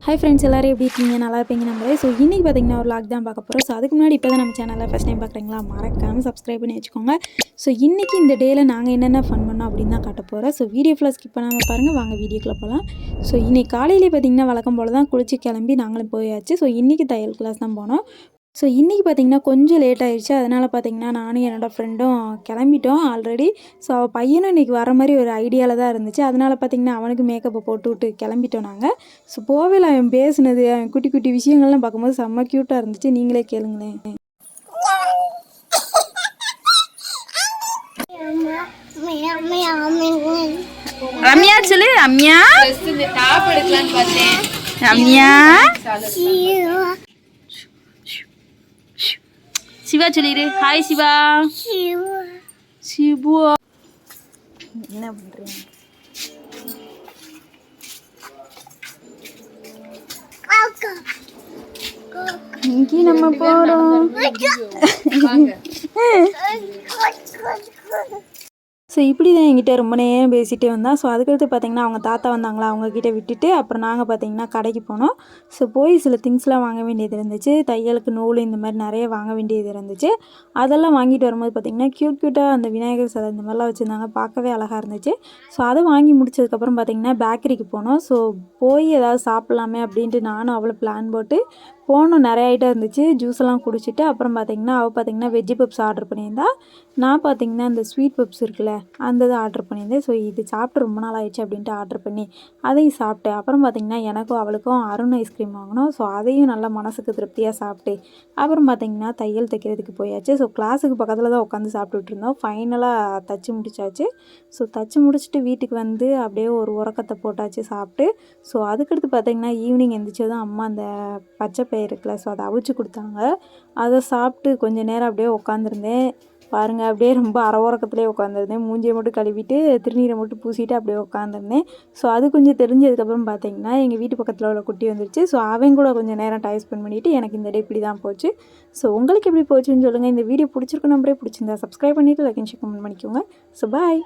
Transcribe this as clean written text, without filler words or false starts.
Hi friends, எல்லோரும் எப்படி இருக்கீங்க? நல்லா இருப்பீங்க நம்பளே. ஸோ இன்றைக்கி பார்த்திங்கன்னா ஒரு லாக் தான் பார்க்க போகிறோம். ஸோ அதுக்கு முன்னாடி இப்போ தான் நம்ம சேனலில் ஃபஸ்ட் டைம் பார்க்குறீங்களா, மறக்காமல் சப்ஸ்கிரைப் பண்ணி வச்சுக்கோங்க. ஸோ இன்றைக்கி இந்த டேயில் நாங்கள் என்னென்ன ஃபன் பண்ணோம் அப்படின்னு தான் காட்ட போகிறோம். ஸோ வீடியோ ஃபுல்லாக ஸ்கிப் பண்ணாமல் பாருங்கள். வாங்க வீடியோக்குள்ளே போகலாம். ஸோ இன்றைக்கி காலையிலே பார்த்திங்கன்னா வழக்கம் போல் தான் குளிச்சு கிளம்பி நாங்களும் போயாச்சு. ஸோ இன்றைக்கி தையல் கிளாஸ் தான் போனோம். ஸோ இன்றைக்கி பார்த்திங்கன்னா கொஞ்சம் லேட் ஆகிடுச்சு. அதனால் பார்த்திங்கன்னா நானும் என்னோடய ஃப்ரெண்டும் கிளம்பிட்டோம் ஆல்ரெடி. ஸோ அவள் பையனும் இன்றைக்கி வர மாதிரி ஒரு ஐடியாவில் தான் இருந்துச்சு. அதனால் பார்த்திங்கன்னா அவனுக்கு மேக்கப்பை போட்டு விட்டு கிளம்பிட்டோம் நாங்கள். ஸோ போவேல அவன் பேசுனது, அவன் குட்டி குட்டி விஷயங்கள்லாம் பார்க்கும்போது செம்ம க்யூட்டாக இருந்துச்சு. நீங்களே கேளுங்களேன். ரம்யா சொல்லு. ரம்யா ரம்யா சிவா சொல்லிடு. ஹாய் சிவா. சிவா என்ன பண்ணுறீங்க? இங்கே நம்ம போகிறோம். ஸோ இப்படி தான் என்கிட்ட ரொம்ப நேரம் பேசிகிட்டே வந்தான். ஸோ அதுக்கடுத்து பார்த்திங்கன்னா அவங்க தாத்தா வந்தாங்களா, அவங்கக்கிட்ட விட்டுட்டு அப்புறம் நாங்கள் பார்த்திங்கன்னா கடைக்கு போனோம். ஸோ போய் சில திங்ஸ்லாம் வாங்க வேண்டியது இருந்துச்சு. தையலுக்கு நூல் இந்த மாதிரி நிறைய வாங்க வேண்டியது இருந்துச்சு. அதெல்லாம் வாங்கிட்டு வரும்போது பார்த்திங்கன்னா க்யூட்டாக அந்த விநாயகர் சிலை இந்த மாதிரிலாம் வச்சுருந்தாங்க. பார்க்கவே அழகாக இருந்துச்சு. ஸோ அதை வாங்கி முடிச்சதுக்கப்புறம் பார்த்திங்கன்னா பேக்கரிக்கு போனோம். ஸோ போய் ஏதாவது சாப்பிட்லாமே அப்படின்ட்டு நானும் அவ்வளோ பிளான் போட்டு போனோம். நிறைய ஐட்டம் இருந்துச்சு. ஜூஸெல்லாம் குடிச்சிட்டு அப்புறம் பார்த்திங்கன்னா அவள் பார்த்திங்கன்னா வெஜ்ஜி பப்ஸ் ஆர்டர் பண்ணியிருந்தா. நான் பார்த்திங்கன்னா இந்த ஸ்வீட் பப்ஸ் இருக்குல்ல, அந்த இது ஆர்டர் பண்ணியிருந்தேன். ஸோ இது சாப்பிட்டு ரொம்ப நாள் ஆயிடுச்சு அப்படின்ட்டு ஆர்டர் பண்ணி அதையும் சாப்பிட்டேன். அப்புறம் பார்த்திங்கன்னா எனக்கும் அவளுக்கும் அருண் ஐஸ்கிரீம் வாங்கினோம். ஸோ அதையும் நல்லா மனசுக்கு திருப்தியாக சாப்பிட்டு அப்புறம் பார்த்திங்கன்னா தையல் தைக்கிறதுக்கு போயாச்சு. ஸோ கிளாஸுக்கு பக்கத்தில் தான் உட்காந்து சாப்பிட்டுட்டு இருந்தோம். ஃபைனலாக தச்சு முடிச்சாச்சு. ஸோ தச்சு முடிச்சுட்டு வீட்டுக்கு வந்து அப்படியே ஒரு உறக்கத்தை போட்டாச்சு சாப்பிட்டு. ஸோ அதுக்கடுத்து பார்த்திங்கன்னா ஈவினிங் எழுந்திரிச்சதும் அம்மா அந்த பச்சை பயிறு இருக்குல்ல, ஸோ அதை அவிச்சு கொடுத்தாங்க. அதை சாப்பிட்டு கொஞ்சம் நேரம் அப்படியே உட்காந்துருந்தேன். பாருங்கள், அப்படியே ரொம்ப உறக்கத்துலேயே உட்காந்துருந்தேன். மூஞ்சியை மட்டும் கழுவிட்டு திருநீரை மட்டும் பூசிட்டு அப்படியே உட்காந்துருந்தேன். ஸோ அது கொஞ்சம் தெரிஞ்சதுக்கப்புறம் பார்த்திங்கன்னா எங்கள் வீட்டு பக்கத்தில் உள்ள குட்டி வந்துருச்சு. ஸோ அவங்க கூட கொஞ்சம் நேரம் டைம் ஸ்பெண்ட் பண்ணிவிட்டு எனக்கு இந்த டே இப்படி தான் போச்சு. ஸோ உங்களுக்கு எப்படி போச்சுன்னு சொல்லுங்கள். இந்த வீடியோ பிடிச்சிருக்கு, நம்பரே பிடிச்சிருந்தா சப்ஸ்கிரைப் பண்ணிவிட்டு லைக் அண்ட் ஷேர் கமெண்ட் பண்ணிக்கோங்க. So bye.